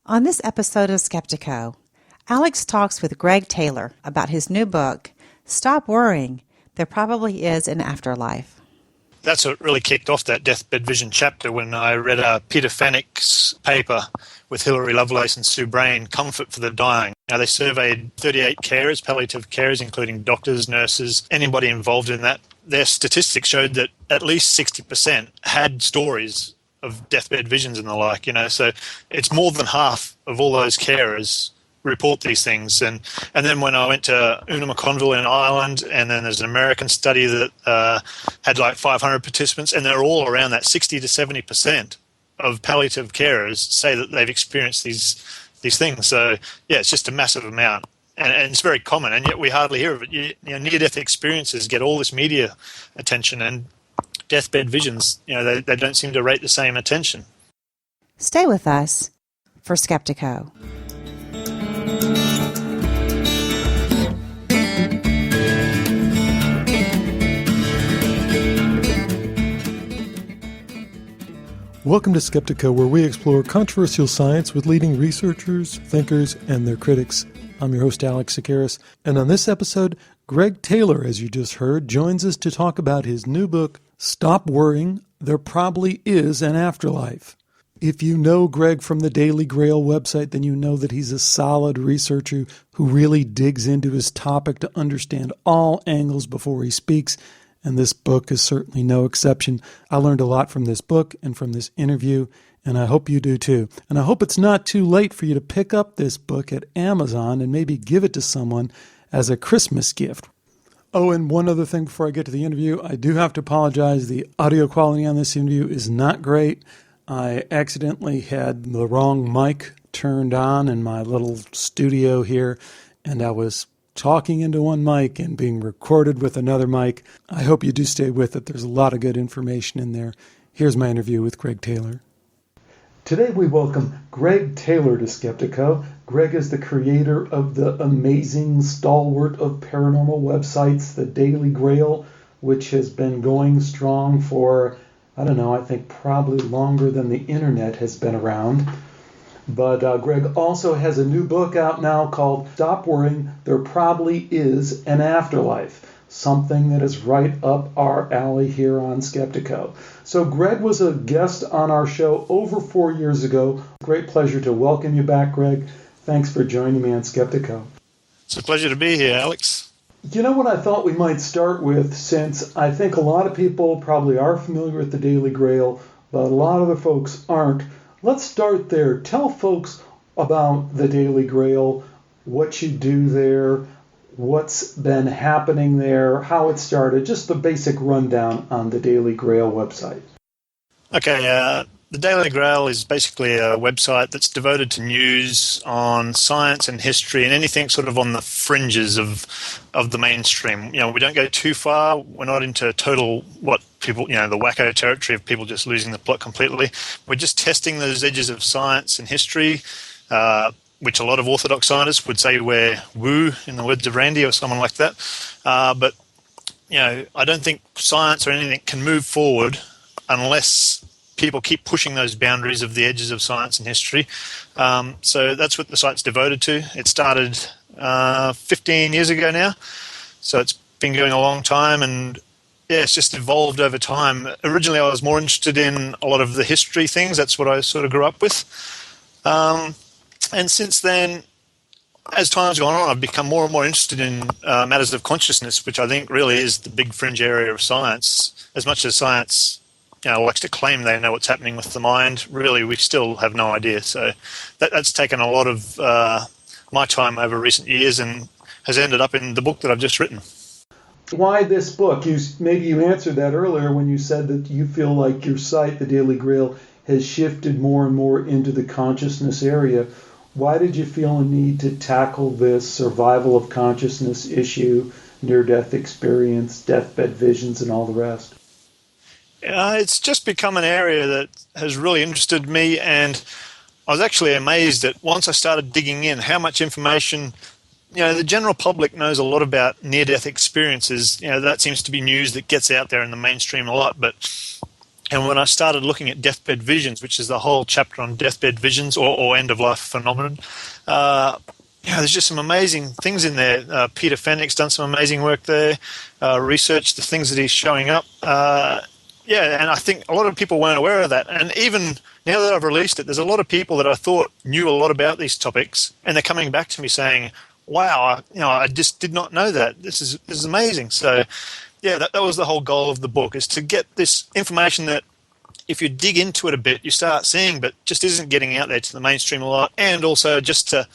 On this episode of Skeptiko, Alex talks with Greg Taylor about his new book, Stop Worrying, There Probably Is an Afterlife. That's what really kicked off that Deathbed Vision chapter when I read Peter Fanick's paper with Hilary Lovelace and Sue Brain, Comfort for the Dying. Now, they surveyed 38 carers, palliative carers, including doctors, nurses, anybody involved in that. Their statistics showed that at least 60% had stories of deathbed visions and the like, so it's more than half of all those carers report these things. And then when I went to Una McConville in Ireland, and then there's an American study that had like 500 participants, and they're all around that 60 to 70% of palliative carers say that they've experienced these things. So yeah, it's just a massive amount, and it's very common, and yet we hardly hear of it. Near-death experiences get all this media attention, and deathbed visions, they don't seem to rate the same attention. Stay with us for Skeptiko. Welcome to Skeptiko, where we explore controversial science with leading researchers, thinkers, and their critics. I'm your host, Alex Tsakiris, and on this episode, Greg Taylor, as you just heard, joins us to talk about his new book, Stop Worrying, There Probably Is an Afterlife. If you know Greg from the Daily Grail website, then you know that he's a solid researcher who really digs into his topic to understand all angles before he speaks, and this book is certainly no exception. I learned a lot from this book and from this interview, and I hope you do too. And I hope it's not too late for you to pick up this book at Amazon and maybe give it to someone as a Christmas gift. Oh, and one other thing before I get to the interview, I do have to apologize. The audio quality on this interview is not great. I accidentally had the wrong mic turned on in my little studio here, and I was talking into one mic and being recorded with another mic. I hope you do stay with it. There's a lot of good information in there. Here's my interview with Greg Taylor. Today we welcome Greg Taylor to Skeptiko. Greg is the creator of the amazing stalwart of paranormal websites, the Daily Grail, which has been going strong for, I think probably longer than the internet has been around. But Greg also has a new book out now called Stop Worrying, There Probably Is an Afterlife, something that is right up our alley here on Skeptiko. So Greg was a guest on our show over 4 years ago. Great pleasure to welcome you back, Greg. Thanks for joining me on Skeptiko. It's a pleasure to be here, Alex. You know what I thought we might start with, since I think a lot of people probably are familiar with the Daily Grail, but a lot of the folks aren't. Let's start there. Tell folks about the Daily Grail, what you do there, what's been happening there, how it started, just the basic rundown on the Daily Grail website. Okay, the Daily Grail is basically a website that's devoted to news on science and history and anything sort of on the fringes of the mainstream. We don't go too far. We're not into total what people, the wacko territory of people just losing the plot completely. We're just testing those edges of science and history, which a lot of orthodox scientists would say we're woo, in the words of Randy or someone like that. But I don't think science or anything can move forward unless people keep pushing those boundaries of the edges of science and history. So that's what the site's devoted to. It started 15 years ago now, so it's been going a long time, and yeah, it's just evolved over time. Originally, I was more interested in a lot of the history things. That's what I sort of grew up with. And since then, as time's gone on, I've become more and more interested in matters of consciousness, which I think really is the big fringe area of science. As much as science likes to claim they know what's happening with the mind, really we still have no idea. So that's taken a lot of my time over recent years and has ended up in the book that I've just written. Why this book? Maybe you answered that earlier when you said that you feel like your site, the Daily Grail, has shifted more and more into the consciousness area. Why did you feel a need to tackle this survival of consciousness issue, near-death experience, deathbed visions, and all the rest? It's just become an area that has really interested me, and I was actually amazed at, once I started digging in, how much information, the general public knows a lot about near-death experiences. That seems to be news that gets out there in the mainstream a lot, but And when I started looking at deathbed visions, which is the whole chapter on deathbed visions or end-of-life phenomenon, there's just some amazing things in there. Peter Fenwick's done some amazing work there, researched the things that he's showing up. And I think a lot of people weren't aware of that. And even now that I've released it, there's a lot of people that I thought knew a lot about these topics, and they're coming back to me saying, wow, I just did not know that. This is amazing. So, that was the whole goal of the book, is to get this information that if you dig into it a bit, you start seeing, but just isn't getting out there to the mainstream a lot. And also just to,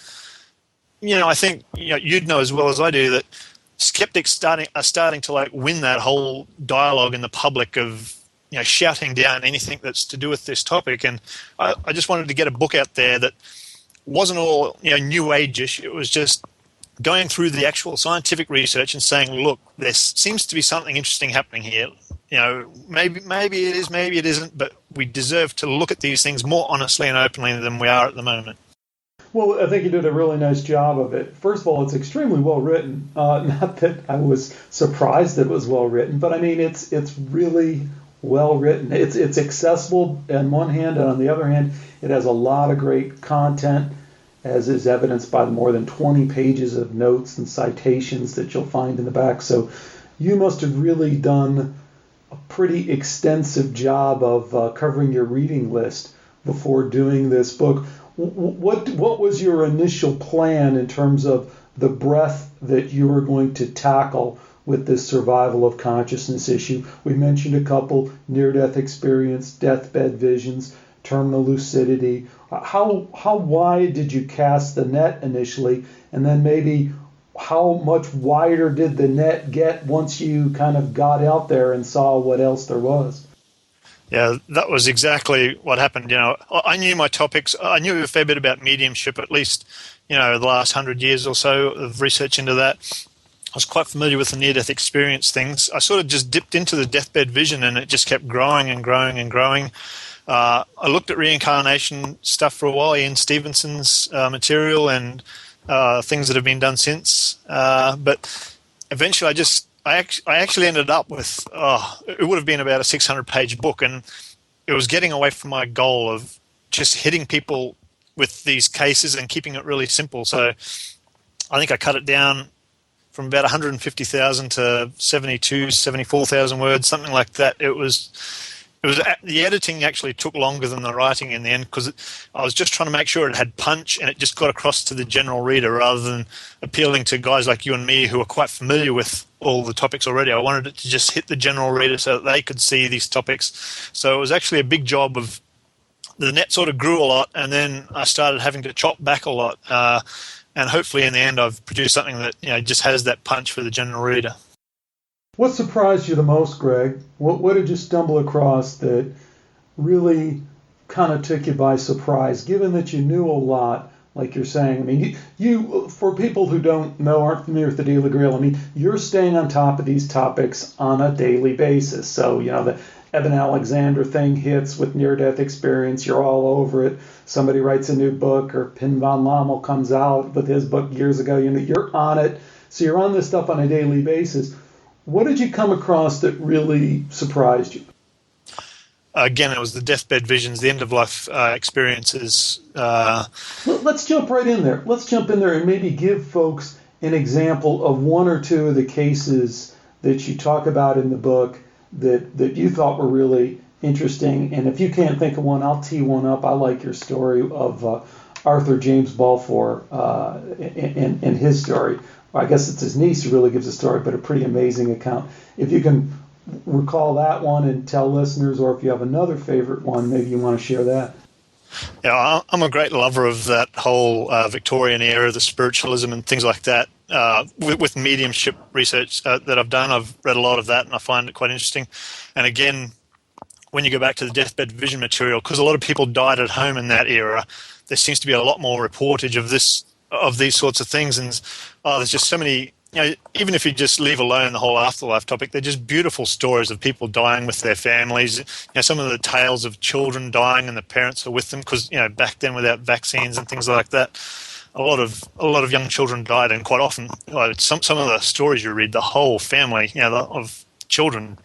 I think you'd know as well as I do that skeptics are starting to win that whole dialogue in the public of shouting down anything that's to do with this topic. And I just wanted to get a book out there that wasn't all new age-ish. It was just going through the actual scientific research and saying, look, there seems to be something interesting happening here. Maybe it is, maybe it isn't, but we deserve to look at these things more honestly and openly than we are at the moment. Well, I think you did a really nice job of it. First of all, it's extremely well written. Not that I was surprised that it was well written, but I mean, it's really well written. It's accessible on one hand, and on the other hand, it has a lot of great content, as is evidenced by the more than 20 pages of notes and citations that you'll find in the back. So you must have really done a pretty extensive job of covering your reading list before doing this book. What was your initial plan in terms of the breadth that you were going to tackle with this survival of consciousness issue? We mentioned a couple: near-death experience, deathbed visions, terminal lucidity. How wide did you cast the net initially, and then maybe how much wider did the net get once you kind of got out there and saw what else there was? Yeah, that was exactly what happened. I knew my topics. I knew a fair bit about mediumship, at least, the last 100 years or so of research into that. I was quite familiar with the near-death experience things. I sort of just dipped into the deathbed vision, and it just kept growing and growing and growing. I looked at reincarnation stuff for a while, Ian Stevenson's material and things that have been done since. But eventually I actually ended up with, it would have been about a 600-page book, and it was getting away from my goal of just hitting people with these cases and keeping it really simple. So I think I cut it down from about 150,000 to 74,000 words, something like that. It was the editing actually took longer than the writing in the end, because I was just trying to make sure it had punch and it just got across to the general reader rather than appealing to guys like you and me who are quite familiar with all the topics already. I wanted it to just hit the general reader so that they could see these topics. So it was actually a big job of the net sort of grew a lot, and then I started having to chop back a lot. And hopefully in the end I've produced something that just has that punch for the general reader. What surprised you the most, Greg? What did you stumble across that really kind of took you by surprise, given that you knew a lot, like you're saying? I mean, you for people who don't know, aren't familiar with the Daily Grail, I mean, you're staying on top of these topics on a daily basis. So, the Evan Alexander thing hits with near-death experience, you're all over it. Somebody writes a new book, or Pin von Lommel comes out with his book years ago, you're on it. So you're on this stuff on a daily basis. What did you come across that really surprised you? Again, it was the deathbed visions, the end-of-life experiences. Let's jump right in there. Let's jump in there and maybe give folks an example of one or two of the cases that you talk about in the book that you thought were really interesting. And if you can't think of one, I'll tee one up. I like your story of Arthur James Balfour and his story. I guess it's his niece who really gives a story, but a pretty amazing account. If you can recall that one and tell listeners, or if you have another favorite one, maybe you want to share that. Yeah, I'm a great lover of that whole Victorian era, the spiritualism and things like that. With mediumship research that I've done, I've read a lot of that, and I find it quite interesting. And again, when you go back to the deathbed vision material, because a lot of people died at home in that era, there seems to be a lot more reportage of these sorts of things. And there's just so many, even if you just leave alone the whole afterlife topic, they're just beautiful stories of people dying with their families. Some of the tales of children dying and the parents are with them, because back then without vaccines and things like that, a lot of young children died, and quite often some of the stories you read, the whole family of children,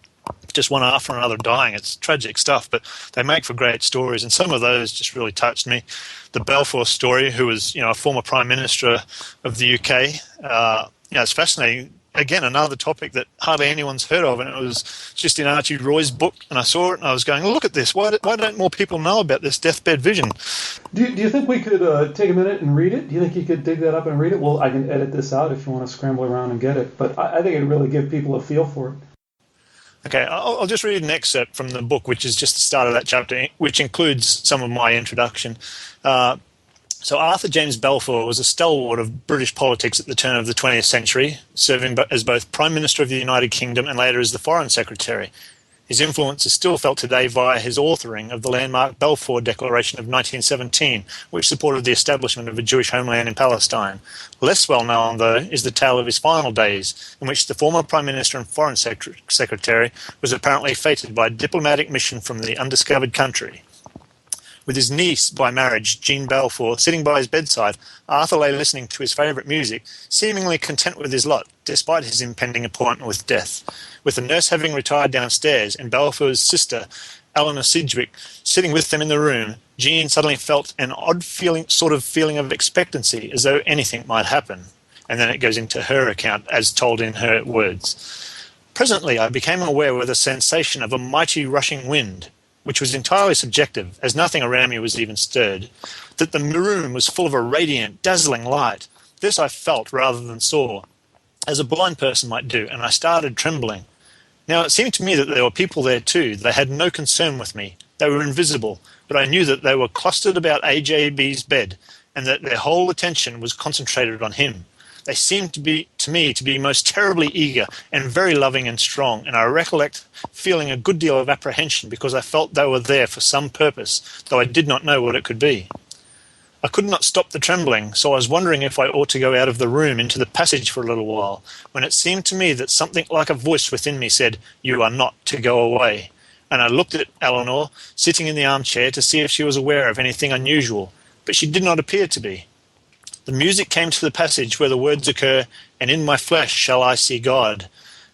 just one after another dying. It's tragic stuff, but they make for great stories, and some of those just really touched me. The Balfour story, who was, a former Prime Minister of the UK, it's fascinating. Again, another topic that hardly anyone's heard of, and it was just in Archie Roy's book, and I saw it, and I was going, look at this, why don't more people know about this deathbed vision? Do you think we could take a minute and read it? Do you think you could dig that up and read it? Well, I can edit this out if you want to scramble around and get it, but I think it'd really give people a feel for it. Okay, I'll just read an excerpt from the book, which is just the start of that chapter, which includes some of my introduction. So Arthur James Balfour was a stalwart of British politics at the turn of the 20th century, serving as both Prime Minister of the United Kingdom and later as the Foreign Secretary. His influence is still felt today via his authoring of the landmark Balfour Declaration of 1917, which supported the establishment of a Jewish homeland in Palestine. Less well known, though, is the tale of his final days, in which the former Prime Minister and Foreign Secretary was apparently fated by a diplomatic mission from the undiscovered country. With his niece by marriage, Jean Balfour, sitting by his bedside, Arthur lay listening to his favourite music, seemingly content with his lot, despite his impending appointment with death. With the nurse having retired downstairs and Balfour's sister, Eleanor Sidgwick, sitting with them in the room, Jean suddenly felt an odd feeling of expectancy, as though anything might happen. And then it goes into her account, as told in her words. Presently I became aware with a sensation of a mighty rushing wind, which was entirely subjective, as nothing around me was even stirred, that the room was full of a radiant, dazzling light. This I felt rather than saw, as a blind person might do, and I started trembling. Now it seemed to me that there were people there too. They had no concern with me. They were invisible, but I knew that they were clustered about AJB's bed, and that their whole attention was concentrated on him. They seemed to me to be most terribly eager and very loving and strong, and I recollect feeling a good deal of apprehension because I felt they were there for some purpose, though I did not know what it could be. I could not stop the trembling, so I was wondering if I ought to go out of the room into the passage for a little while, when it seemed to me that something like a voice within me said, "You are not to go away." And I looked at Eleanor, sitting in the armchair, to see if she was aware of anything unusual, but she did not appear to be. The music came to the passage where the words occur, "And in my flesh shall I see God."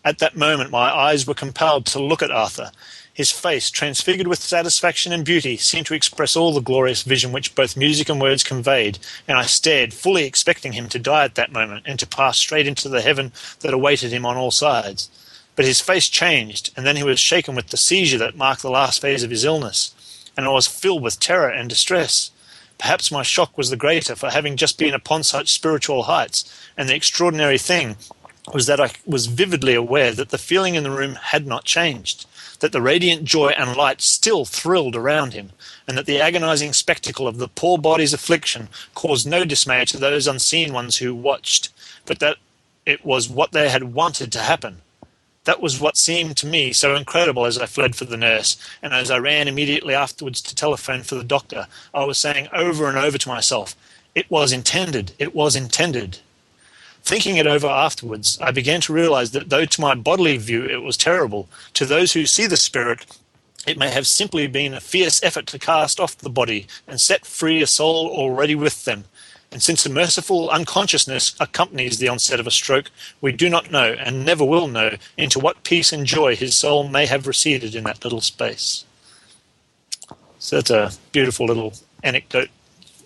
At that moment my eyes were compelled to look at Arthur. His face, transfigured with satisfaction and beauty, seemed to express all the glorious vision which both music and words conveyed, and I stared, fully expecting him to die at that moment and to pass straight into the heaven that awaited him on all sides. But his face changed, and then he was shaken with the seizure that marked the last phase of his illness, and I was filled with terror and distress. Perhaps my shock was the greater for having just been upon such spiritual heights, and the extraordinary thing was that I was vividly aware that the feeling in the room had not changed, that the radiant joy and light still thrilled around him, and that the agonizing spectacle of the poor body's affliction caused no dismay to those unseen ones who watched, but that it was what they had wanted to happen. That was what seemed to me so incredible as I fled for the nurse, and as I ran immediately afterwards to telephone for the doctor, I was saying over and over to myself, "It was intended, it was intended." Thinking it over afterwards, I began to realize that though to my bodily view it was terrible, to those who see the spirit, it may have simply been a fierce effort to cast off the body and set free a soul already with them. And since a merciful unconsciousness accompanies the onset of a stroke, we do not know, and never will know, into what peace and joy his soul may have receded in that little space. So that's a beautiful little anecdote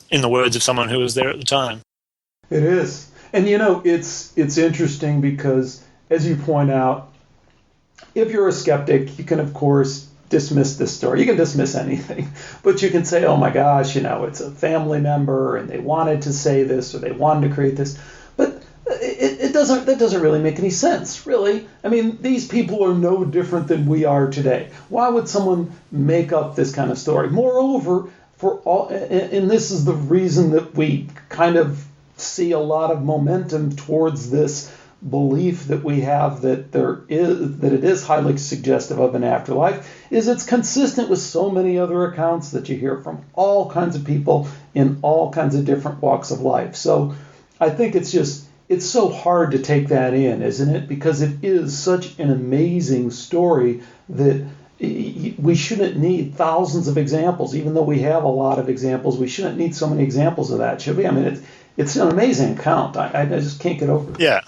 in the words of someone who was there at the time. It is. And it's interesting because, as you point out, if you're a skeptic, you can, of course, dismiss this story. You can dismiss anything, but you can say, oh my gosh, it's a family member and they wanted to say this or they wanted to create this. But that doesn't really make any sense, really. I mean, these people are no different than we are today. Why would someone make up this kind of story? Moreover, and this is the reason that we kind of see a lot of momentum towards this belief that we have that it is highly suggestive of an afterlife, is it's consistent with so many other accounts that you hear from all kinds of people in all kinds of different walks of life. So I think it's so hard to take that in, isn't it? Because it is such an amazing story that we shouldn't need thousands of examples. Even though we have a lot of examples, we shouldn't need so many examples of that, should we? I mean, it's an amazing account. I just can't get over it. Yeah.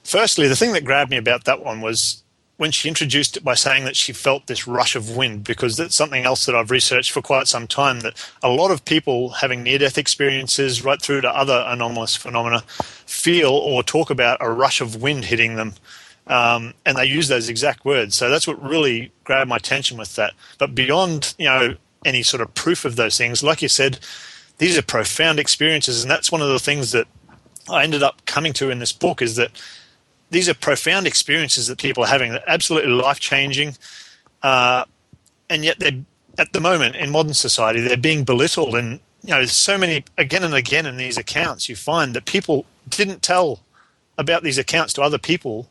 Firstly, the thing that grabbed me about that one was when she introduced it by saying that she felt this rush of wind, because that's something else that I've researched for quite some time, that a lot of people having near-death experiences right through to other anomalous phenomena feel or talk about a rush of wind hitting them. And they use those exact words. So that's what really grabbed my attention with that. But beyond, any sort of proof of those things, like you said, these are profound experiences. And that's one of the things that I ended up coming to in this book, is that these are profound experiences that people are having, that are absolutely life-changing, and yet they're, at the moment in modern society, they're being belittled. And so many, again and again in these accounts, you find that people didn't tell about these accounts to other people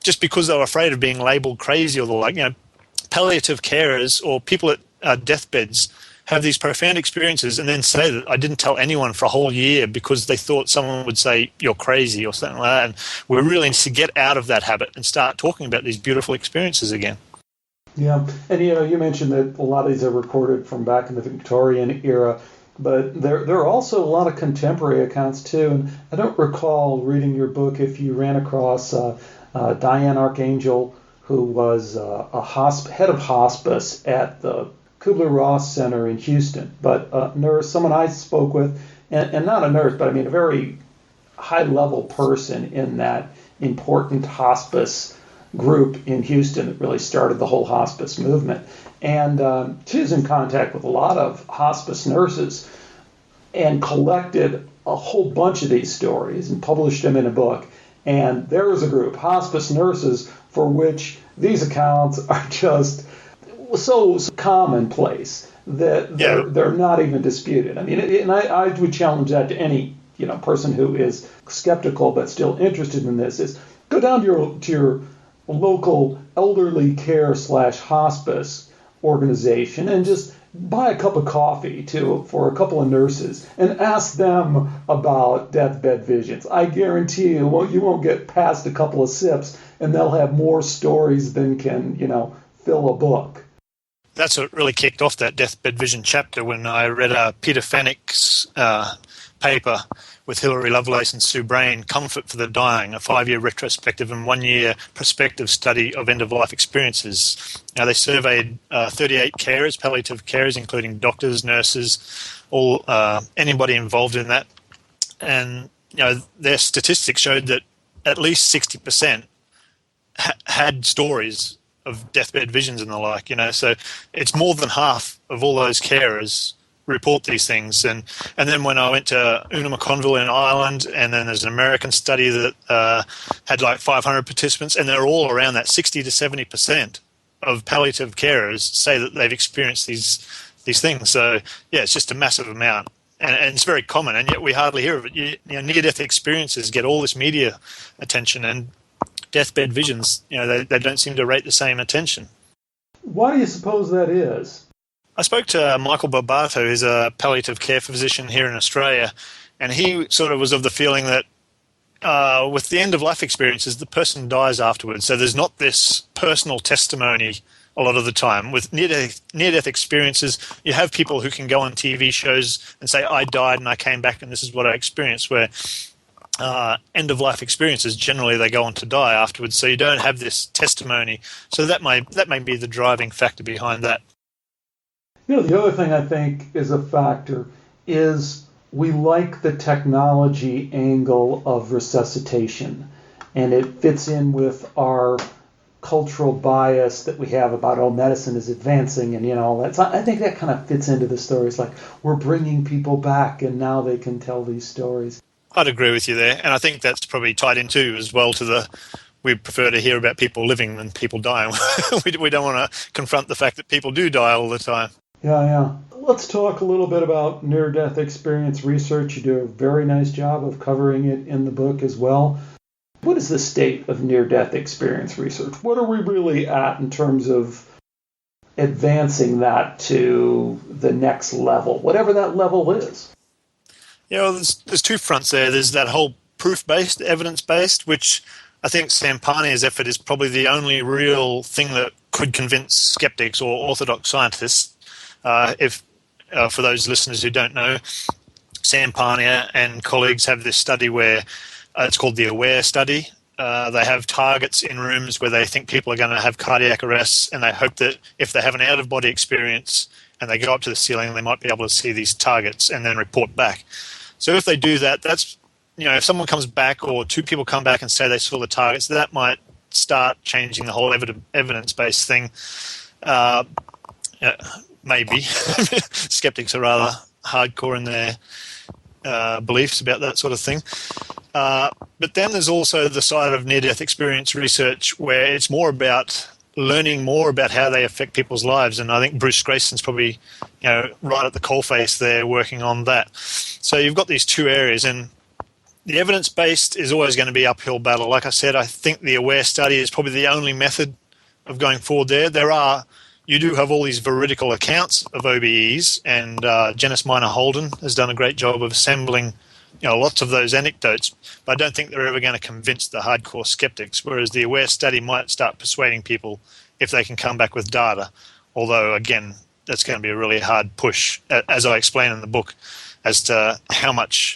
just because they were afraid of being labelled crazy or the like. Palliative carers or people at deathbeds have these profound experiences and then say that I didn't tell anyone for a whole year because they thought someone would say you're crazy or something like that. And we really need to get out of that habit and start talking about these beautiful experiences again. Yeah, and you mentioned that a lot of these are recorded from back in the Victorian era, but there are also a lot of contemporary accounts too. And I don't recall reading your book if you ran across Diane Archangel, who was head of hospice at the Kubler-Ross Center in Houston, but a nurse, someone I spoke with, and not a nurse, but I mean a very high-level person in that important hospice group in Houston that really started the whole hospice movement. And she was in contact with a lot of hospice nurses and collected a whole bunch of these stories and published them in a book. And there is a group, hospice nurses, for which these accounts are just so commonplace that they're not even disputed. I mean, and I would challenge that to any person who is skeptical but still interested in this, is go down to your local elderly care / hospice organization and just buy a cup of coffee for a couple of nurses and ask them about deathbed visions. I guarantee you won't get past a couple of sips and they'll have more stories than can fill a book. That's what really kicked off that deathbed vision chapter, when I read Peter Fenwick's paper with Hilary Lovelace and Sue Brain, Comfort for the Dying, a 5-year retrospective and 1-year prospective study of end-of-life experiences. Now, they surveyed 38 carers, palliative carers, including doctors, nurses, all anybody involved in that. And their statistics showed that at least 60% had stories of deathbed visions and the like, so it's more than half of all those carers report these things. And then when I went to Una McConville in Ireland, and then there's an American study that had like 500 participants, and they're all around that 60 to 70% of palliative carers say that they've experienced these things. So yeah, it's just a massive amount. And it's very common, and yet we hardly hear of it. Near-death experiences get all this media attention, and deathbed visions, they don't seem to rate the same attention. Why do you suppose that is? I spoke to Michael Barbato, who's a palliative care physician here in Australia, and he sort of was of the feeling that with the end-of-life experiences, the person dies afterwards. So there's not this personal testimony a lot of the time. With near-death experiences, you have people who can go on TV shows and say, I died and I came back and this is what I experienced, where end-of-life experiences, generally they go on to die afterwards, so you don't have this testimony. So that may be the driving factor behind that. The other thing I think is a factor is we like the technology angle of resuscitation, and it fits in with our cultural bias that we have about, medicine is advancing and all that. So I think that kind of fits into the stories, like we're bringing people back and now they can tell these stories. I'd agree with you there, and I think that's probably tied into as well to we prefer to hear about people living than people dying. we don't want to confront the fact that people do die all the time. Yeah. Let's talk a little bit about near-death experience research. You do a very nice job of covering it in the book as well. What is the state of near-death experience research? What are we really at in terms of advancing that to the next level, whatever that level is? There's two fronts there. There's that whole proof-based, evidence-based, which I think Sampania's effort is probably the only real thing that could convince skeptics or orthodox scientists. For those listeners who don't know, Sampania and colleagues have this study where it's called the AWARE study, They have targets in rooms where they think people are going to have cardiac arrests, and they hope that if they have an out-of-body experience and they go up to the ceiling, they might be able to see these targets and then report back. So if they do that, that's, if someone comes back or two people come back and say they saw the targets, that might start changing the whole evidence-based thing. Maybe. Skeptics are rather hardcore in their beliefs about that sort of thing. But then there's also the side of near-death experience research where it's more about learning more about how they affect people's lives. And I think Bruce Grayson's probably, right at the coalface there working on that. So you've got these two areas, and the evidence-based is always going to be uphill battle. Like I said, I think the aware study is probably the only method of going forward there. You do have all these veridical accounts of OBEs, and Janice Minor Holden has done a great job of assembling lots of those anecdotes, but I don't think they're ever going to convince the hardcore skeptics, whereas the aware study might start persuading people if they can come back with data. Although, again, that's going to be a really hard push, as I explain in the book, as to how much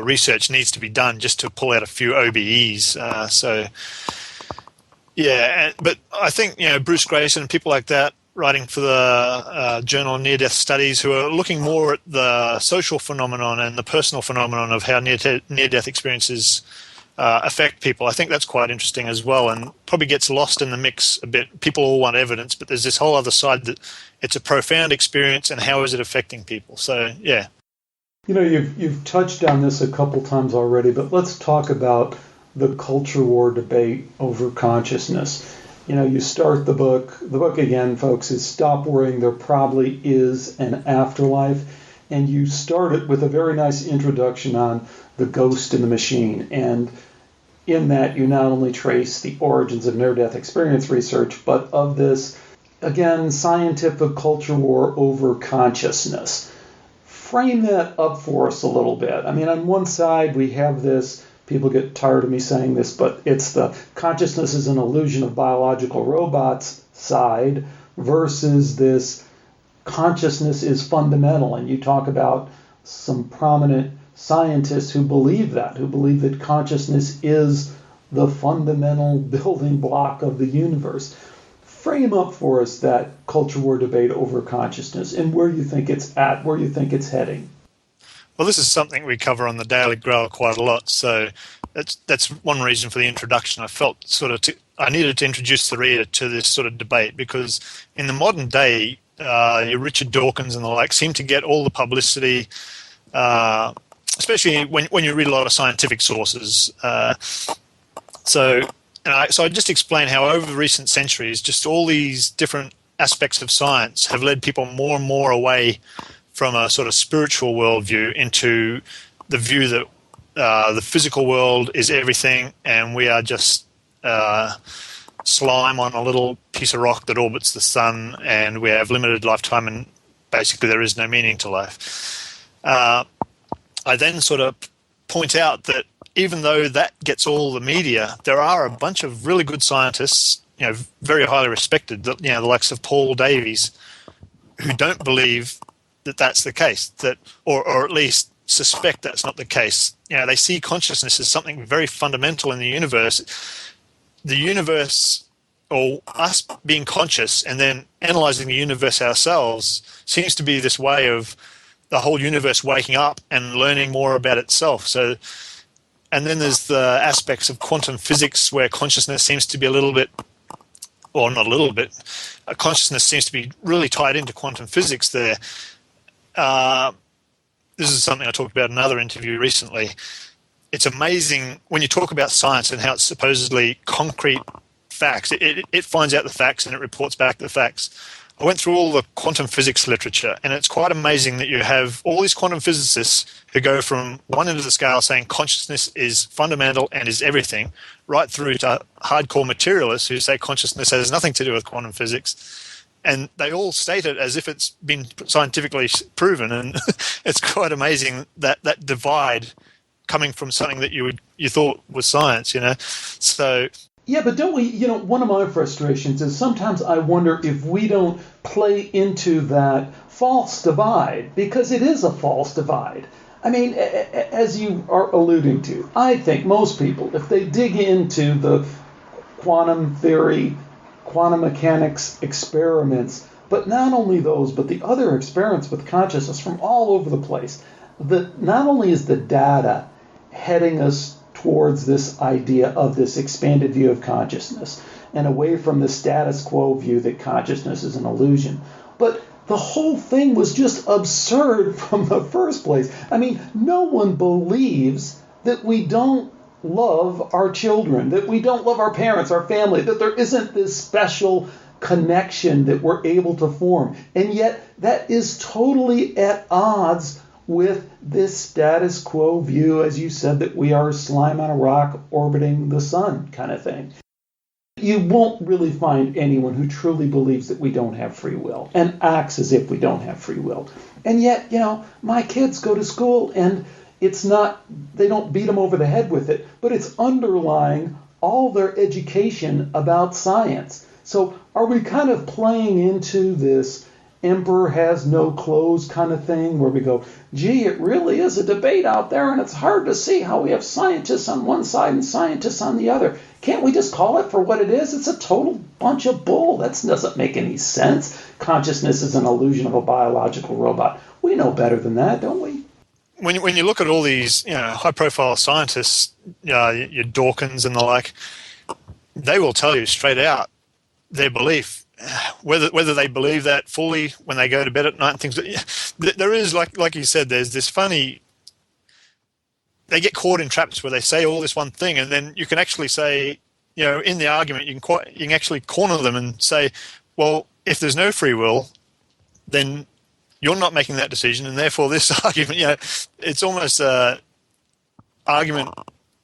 research needs to be done just to pull out a few OBEs. But I think, Bruce Grayson and people like that, writing for the Journal of Near-Death Studies, who are looking more at the social phenomenon and the personal phenomenon of how near-death experiences affect people. I think that's quite interesting as well, and probably gets lost in the mix a bit. People all want evidence, but there's this whole other side that it's a profound experience, and how is it affecting people? So, yeah. You've touched on this a couple times already, but let's talk about the culture war debate over consciousness. You start the book. The book, again, folks, is Stop Worrying, There Probably Is an Afterlife. And you start it with a very nice introduction on the ghost in the machine. And in that, you not only trace the origins of near-death experience research, but of this, again, scientific culture war over consciousness. Frame that up for us a little bit. I mean, on one side, we have this, people get tired of me saying this, but it's the consciousness is an illusion of biological robots side versus this consciousness is fundamental. And you talk about some prominent scientists who believe that consciousness is the fundamental building block of the universe. Frame up for us that culture war debate over consciousness and where you think it's at, where you think it's heading. Well, this is something we cover on the Daily Grail quite a lot, so that's one reason for the introduction. I felt I needed to introduce the reader to this sort of debate, because in the modern day, your Richard Dawkins and the like seem to get all the publicity, especially when you read a lot of scientific sources. So I just explain how over recent centuries, just all these different aspects of science have led people more and more away from a sort of spiritual worldview into the view that the physical world is everything and we are just slime on a little piece of rock that orbits the sun, and we have limited lifetime and basically there is no meaning to life. I then sort of point out that even though that gets all the media, there are a bunch of really good scientists, very highly respected, the likes of Paul Davies, who don't believe that that's the case, or at least suspect that's not the case. They see consciousness as something very fundamental in the universe. The universe, or us being conscious and then analyzing the universe ourselves, seems to be this way of the whole universe waking up and learning more about itself. So, and then there's the aspects of quantum physics where consciousness seems to be a little bit, or not a little bit, consciousness seems to be really tied into quantum physics there. This is something I talked about in another interview recently. It's amazing when you talk about science and how it's supposedly concrete facts. It finds out the facts and it reports back the facts. I went through all the quantum physics literature, and it's quite amazing that you have all these quantum physicists who go from one end of the scale saying consciousness is fundamental and is everything, right through to hardcore materialists who say consciousness has nothing to do with quantum physics. And they all state it as if it's been scientifically proven, and it's quite amazing that divide coming from something that you thought was science, So yeah, but don't we? One of my frustrations is sometimes I wonder if we don't play into that false divide, because it is a false divide. I mean, as you are alluding to, I think most people, if they dig into the quantum theory, quantum mechanics experiments, but not only those, but the other experiments with consciousness from all over the place, that not only is the data heading us towards this idea of this expanded view of consciousness and away from the status quo view that consciousness is an illusion, but the whole thing was just absurd from the first place. I mean, no one believes that we don't love our children, that we don't love our parents, our family, that there isn't this special connection that we're able to form. And yet that is totally at odds with this status quo view, as you said, that we are slime on a rock orbiting the sun kind of thing. You won't really find anyone who truly believes that we don't have free will and acts as if we don't have free will. And yet, my kids go to school and it's not, they don't beat them over the head with it, but it's underlying all their education about science. So are we kind of playing into this emperor has no clothes kind of thing where we go, gee, it really is a debate out there and it's hard to see how we have scientists on one side and scientists on the other. Can't we just call it for what it is? It's a total bunch of bull. That doesn't make any sense. Consciousness is an illusion of a biological robot. We know better than that, don't we? When you look at all these high-profile scientists, your Dawkins and the like, they will tell you straight out their belief. Whether they believe that fully when they go to bed at night and things, there is, like you said, there's this funny, they get caught in traps where they say all this one thing, and then you can actually say, in the argument, you can actually corner them and say, well, if there's no free will, then you're not making that decision, and therefore this argument, it's almost an argument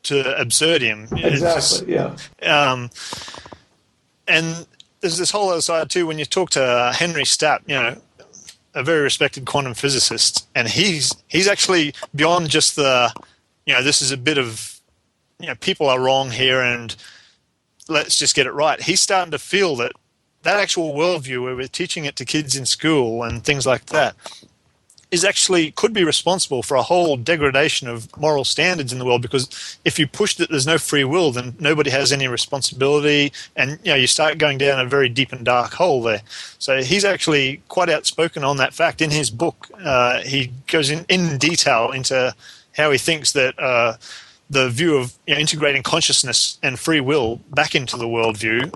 to absurdium. Exactly, yeah. And there's this whole other side too. When you talk to Henry Stapp, a very respected quantum physicist, and he's actually beyond just the, this is a bit of, people are wrong here and let's just get it right. He's starting to feel that actual worldview where we're teaching it to kids in school and things like that is actually could be responsible for a whole degradation of moral standards in the world, because if you push that there's no free will, then nobody has any responsibility, and you start going down a very deep and dark hole there. So he's actually quite outspoken on that fact in his book. He goes in detail into how he thinks that the view of integrating consciousness and free will back into the worldview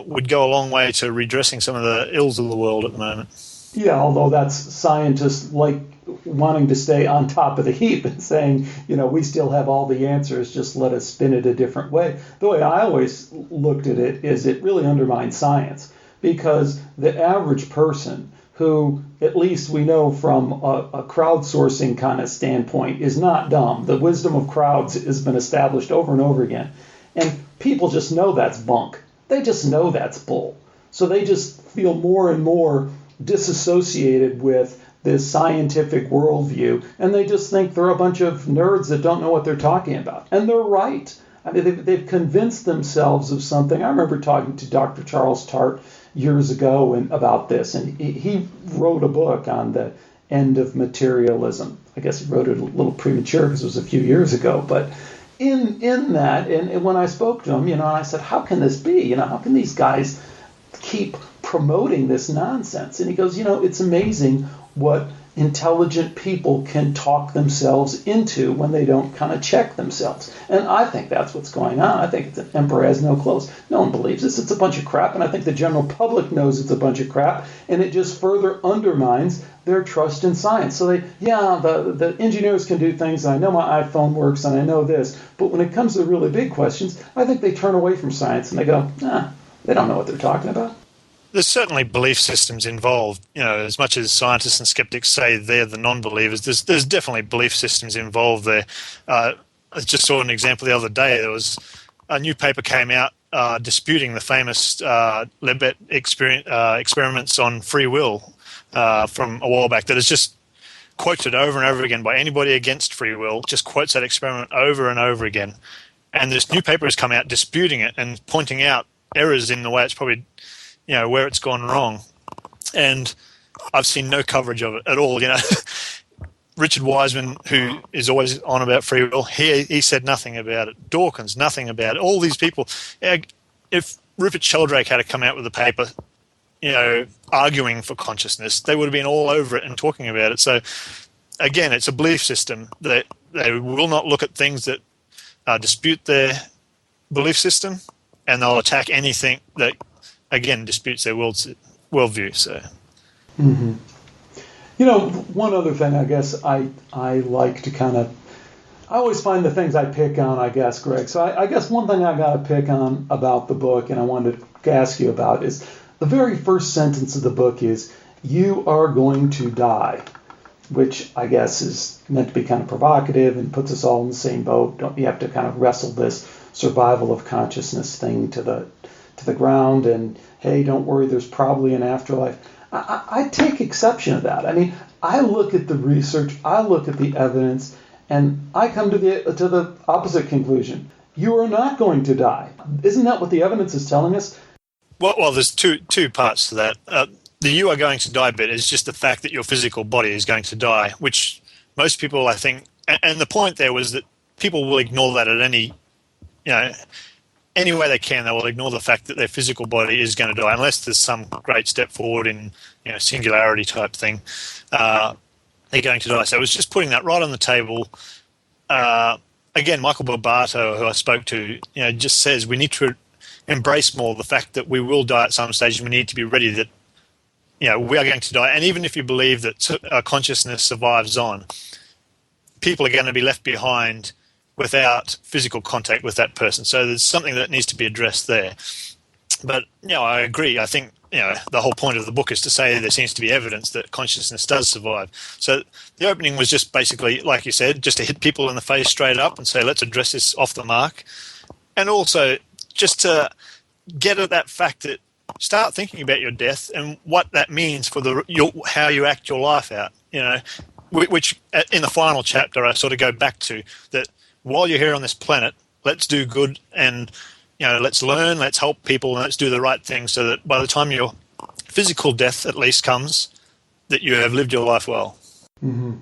would go a long way to redressing some of the ills of the world at the moment. Yeah, although that's scientists like wanting to stay on top of the heap and saying, we still have all the answers, just let us spin it a different way. The way I always looked at it is it really undermines science, because the average person who, at least we know from a crowdsourcing kind of standpoint, is not dumb. The wisdom of crowds has been established over and over again. And people just know that's bunk. They just know that's bull. So they just feel more and more disassociated with this scientific worldview, and they just think they're a bunch of nerds that don't know what they're talking about. And they're right. I mean, they've convinced themselves of something. I remember talking to Dr. Charles Tart years ago about this, and he wrote a book on the end of materialism. I guess he wrote it a little premature because it was a few years ago, but in that, and when I spoke to him, I said, how can this be? How can these guys keep promoting this nonsense? And he goes, it's amazing what intelligent people can talk themselves into when they don't kind of check themselves. And I think that's what's going on. I think the emperor has no clothes. No one believes this. It's a bunch of crap. And I think the general public knows it's a bunch of crap. And it just further undermines their trust in science. So the engineers can do things. And I know my iPhone works and I know this. But when it comes to the really big questions, I think they turn away from science and they go, they don't know what they're talking about. There's certainly belief systems involved. As much as scientists and skeptics say they're the non-believers, there's definitely belief systems involved there. I just saw an example the other day. There was a new paper came out disputing the famous Deathbed experiments on free will from a while back, that is just quoted over and over again by anybody against free will, just quotes that experiment over and over again. And this new paper has come out disputing it and pointing out errors in the way it's probably, where it's gone wrong. And I've seen no coverage of it at all. Richard Wiseman, who is always on about free will, he said nothing about it. Dawkins, nothing about it. All these people. If Rupert Sheldrake had to come out with a paper, arguing for consciousness, they would have been all over it and talking about it. So, again, it's a belief system that they will not look at things that dispute their belief system, and they'll attack anything that, again, disputes their worldview. So, one other thing, I guess I like to I always find the things I pick on, I guess, Greg. So I guess one thing I got to pick on about the book, and I wanted to ask you about, is the very first sentence of the book is, "You are going to die," which I guess is meant to be kind of provocative and puts us all in the same boat. Don't you have to kind of wrestle this survival of consciousness thing to the ground, and hey, don't worry, there's probably an afterlife. I take exception to that. I mean, I look at the research, I look at the evidence, and I come to the opposite conclusion. You are not going to die. Isn't that what the evidence is telling us? Well, there's two parts to that. The "you are going to die" bit is just the fact that your physical body is going to die, which most people, I think, and the point there was that people will ignore that at any way they can. They will ignore the fact that their physical body is going to die, unless there's some great step forward in singularity type thing. They're going to die. So it was just putting that right on the table. Again, Michael Barbato, who I spoke to, just says we need to embrace more the fact that we will die at some stage, and we need to be ready that we are going to die. And even if you believe that consciousness survives on, people are going to be left behind without physical contact with that person. So there's something that needs to be addressed there. But I agree. I think the whole point of the book is to say there seems to be evidence that consciousness does survive. So the opening was just basically, like you said, just to hit people in the face straight up and say, let's address this off the mark. And also just to get at that fact that start thinking about your death and what that means for how you act your life out. Which in the final chapter I sort of go back to, that while you're here on this planet, let's do good and let's learn, let's help people, and let's do the right thing so that by the time your physical death at least comes, that you have lived your life well. Mm-hmm.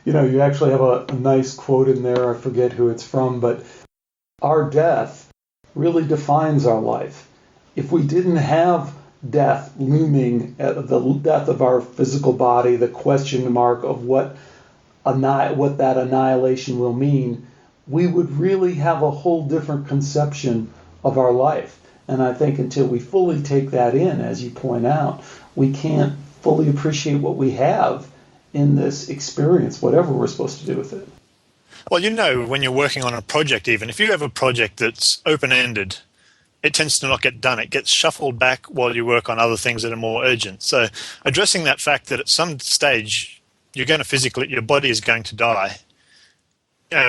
You actually have a nice quote in there. I forget who it's from, but our death really defines our life. If we didn't have death looming, the death of our physical body, the question mark of what that annihilation will mean, we would really have a whole different conception of our life. And I think until we fully take that in, as you point out, we can't fully appreciate what we have in this experience, whatever we're supposed to do with it. Well, when you're working on a project, even if you have a project that's open-ended, it tends to not get done. It gets shuffled back while you work on other things that are more urgent. So addressing that fact that at some stage your body is going to die,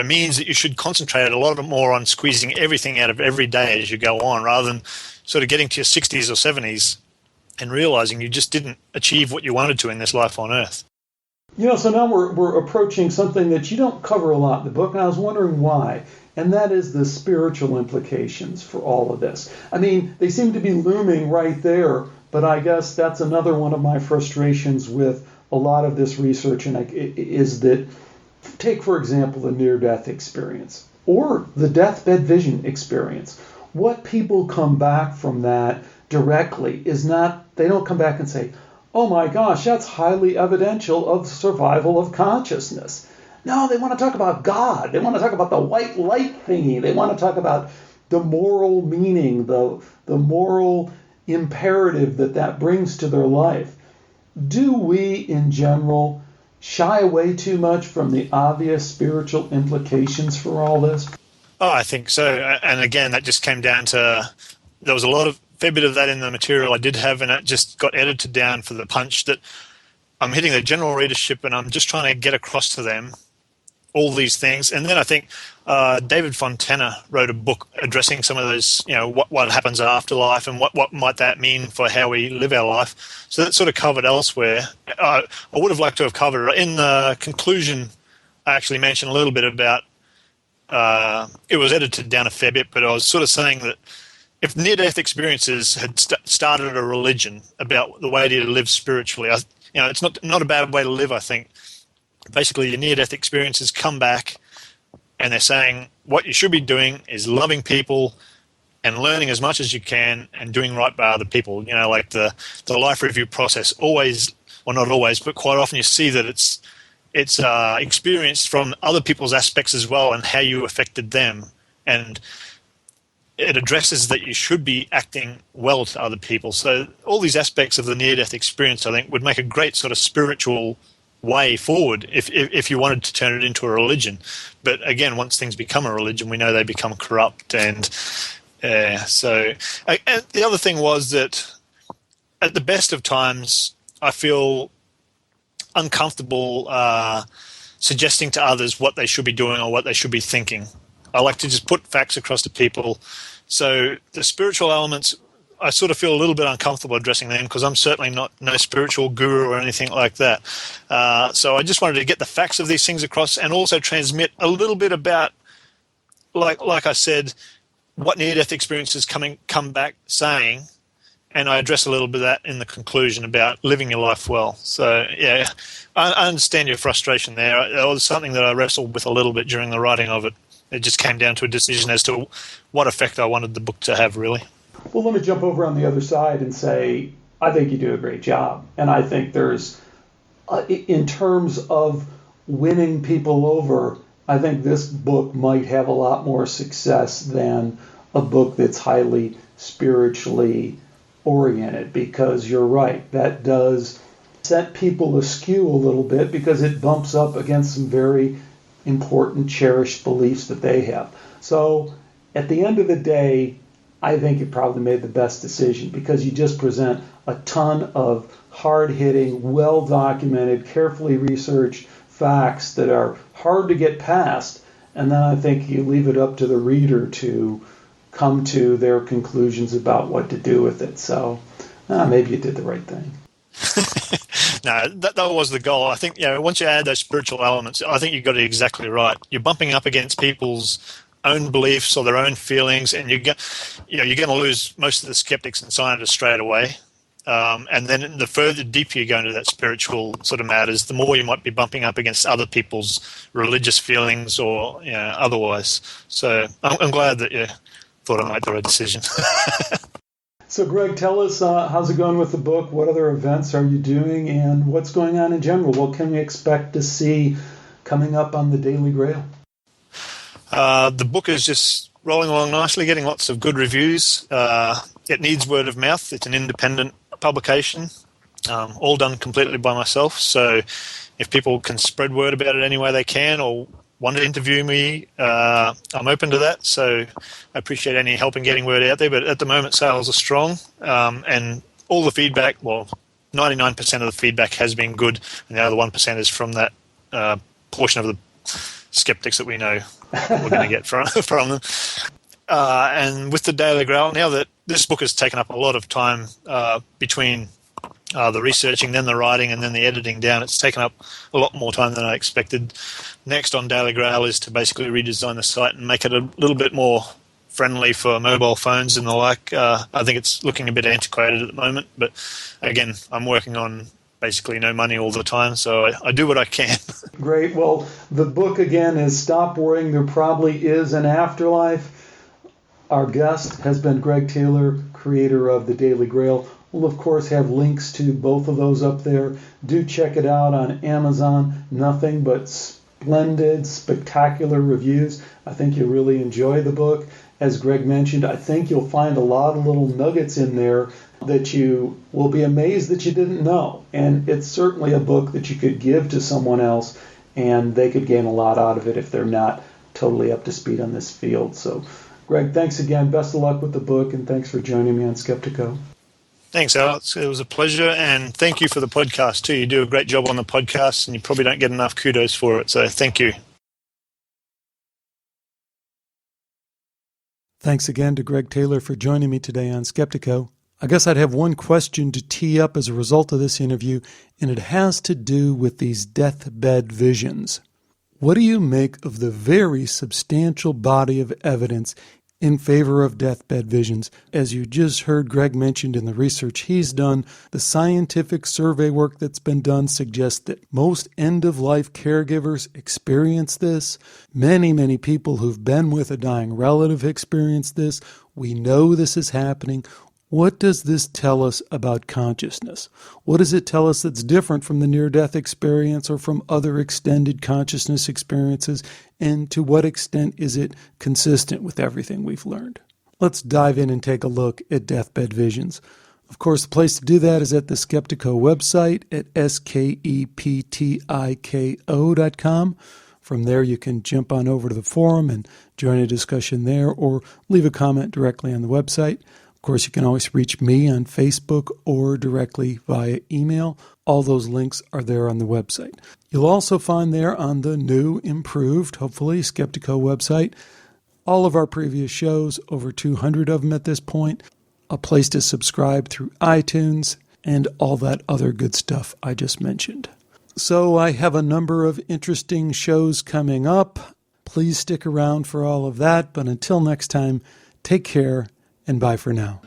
means that you should concentrate a lot more on squeezing everything out of every day as you go on, rather than sort of getting to your 60s or 70s and realizing you just didn't achieve what you wanted to in this life on Earth. So now we're approaching something that you don't cover a lot in the book, and I was wondering why, and that is the spiritual implications for all of this. I mean, they seem to be looming right there, but I guess that's another one of my frustrations with a lot of this research, and is that, take, for example, the near-death experience or the deathbed vision experience. What people come back from that directly is not, they don't come back and say, oh my gosh, that's highly evidential of survival of consciousness. No, they want to talk about God. They want to talk about the white light thingy. They want to talk about the moral meaning, the moral imperative that brings to their life. Do we, in general, shy away too much from the obvious spiritual implications for all this? Oh, I think so. And again, that just came down to, there was a fair bit of that in the material I did have, and it just got edited down for the punch that I'm hitting the general readership and I'm just trying to get across to them all these things. And then I think David Fontana wrote a book addressing some of those, what happens after life and what might that mean for how we live our life. So that sort of covered elsewhere. I would have liked to have covered it. In the conclusion, I actually mentioned a little bit about, it was edited down a fair bit, but I was sort of saying that if near-death experiences had started a religion about the way to live spiritually, it's not a bad way to live, I think. basically your near-death experiences come back, and they're saying what you should be doing is loving people and learning as much as you can and doing right by other people. Like the life review process, always, well, not always, but quite often you see that it's experienced from other people's aspects as well and how you affected them. And it addresses that you should be acting well to other people. So all these aspects of the near-death experience, I think, would make a great sort of spiritual way forward if you wanted to turn it into a religion. But again, once things become a religion, we know they become corrupt. And and the other thing was that at the best of times, I feel uncomfortable suggesting to others what they should be doing or what they should be thinking. I like to just put facts across to people. So the spiritual elements, I sort of feel a little bit uncomfortable addressing them because I'm certainly no spiritual guru or anything like that. So I just wanted to get the facts of these things across and also transmit a little bit about, like I said, what near-death experiences come back saying, and I address a little bit of that in the conclusion about living your life well. So, yeah, I understand your frustration there. It was something that I wrestled with a little bit during the writing of it. It just came down to a decision as to what effect I wanted the book to have, really. Well, let me jump over on the other side and say, I think you do a great job. And I think there's, in terms of winning people over, I think this book might have a lot more success than a book that's highly spiritually oriented, because you're right, that does set people askew a little bit because it bumps up against some very important, cherished beliefs that they have. So at the end of the day, I think you probably made the best decision because you just present a ton of hard-hitting, well-documented, carefully researched facts that are hard to get past, and then I think you leave it up to the reader to come to their conclusions about what to do with it. So maybe you did the right thing. No, that was the goal. I think once you add those spiritual elements, I think you got it exactly right. You're bumping up against people's own beliefs or their own feelings, and you're going to lose most of the skeptics and scientists straight away. And then the further deeper you go into that spiritual sort of matters, the more you might be bumping up against other people's religious feelings or otherwise. So I'm glad that you thought I made the right decision. So, Greg, tell us, how's it going with the book? What other events are you doing? And what's going on in general? What can we expect to see coming up on the Daily Grail? The book is just rolling along nicely, getting lots of good reviews. It needs word of mouth. It's an independent publication, all done completely by myself. So if people can spread word about it any way they can or want to interview me, I'm open to that. So I appreciate any help in getting word out there. But at the moment, sales are strong, and all the feedback, 99% of the feedback has been good, and the other 1% is from that portion of the skeptics that we know we're going to get from them. And with the Daily Grail, now that this book has taken up a lot of time between the researching, then the writing, and then the editing down, it's taken up a lot more time than I expected. Next on Daily Grail is to basically redesign the site and make it a little bit more friendly for mobile phones and the like. I think it's looking a bit antiquated at the moment, but again, I'm working on basically no money all the time, so I do what I can. Great. Well, the book again is Stop Worrying, There Probably Is an Afterlife. Our guest has been Greg Taylor, creator of the Daily Grail. We'll, of course, have links to both of those up there. Do check it out on Amazon. Nothing but splendid, spectacular reviews. I think you'll really enjoy the book. As Greg mentioned, I think you'll find a lot of little nuggets in there that you will be amazed that you didn't know. And it's certainly a book that you could give to someone else, and they could gain a lot out of it if they're not totally up to speed on this field. So, Greg, thanks again. Best of luck with the book, and thanks for joining me on Skeptiko. Thanks, Alex. It was a pleasure, and thank you for the podcast, too. You do a great job on the podcast, and you probably don't get enough kudos for it, so thank you. Thanks again to Greg Taylor for joining me today on Skeptiko. I guess I'd have one question to tee up as a result of this interview, and it has to do with these deathbed visions. What do you make of the very substantial body of evidence in favor of deathbed visions. As you just heard Greg mentioned in the research he's done, the scientific survey work that's been done suggests that most end-of-life caregivers experience this. Many people who've been with a dying relative experience this. We know this is happening. What does this tell us about consciousness? What does it tell us that's different from the near-death experience or from other extended consciousness experiences? And to what extent is it consistent with everything we've learned? Let's dive in and take a look at deathbed visions. Of course, the place to do that is at the Skeptiko website at skeptiko.com. From there, you can jump on over to the forum and join a discussion there or leave a comment directly on the website. Of course, you can always reach me on Facebook or directly via email. All those links are there on the website. You'll also find there on the new, improved, hopefully, Skeptiko website, all of our previous shows, over 200 of them at this point, a place to subscribe through iTunes, and all that other good stuff I just mentioned. So I have a number of interesting shows coming up. Please stick around for all of that. But until next time, take care and bye for now.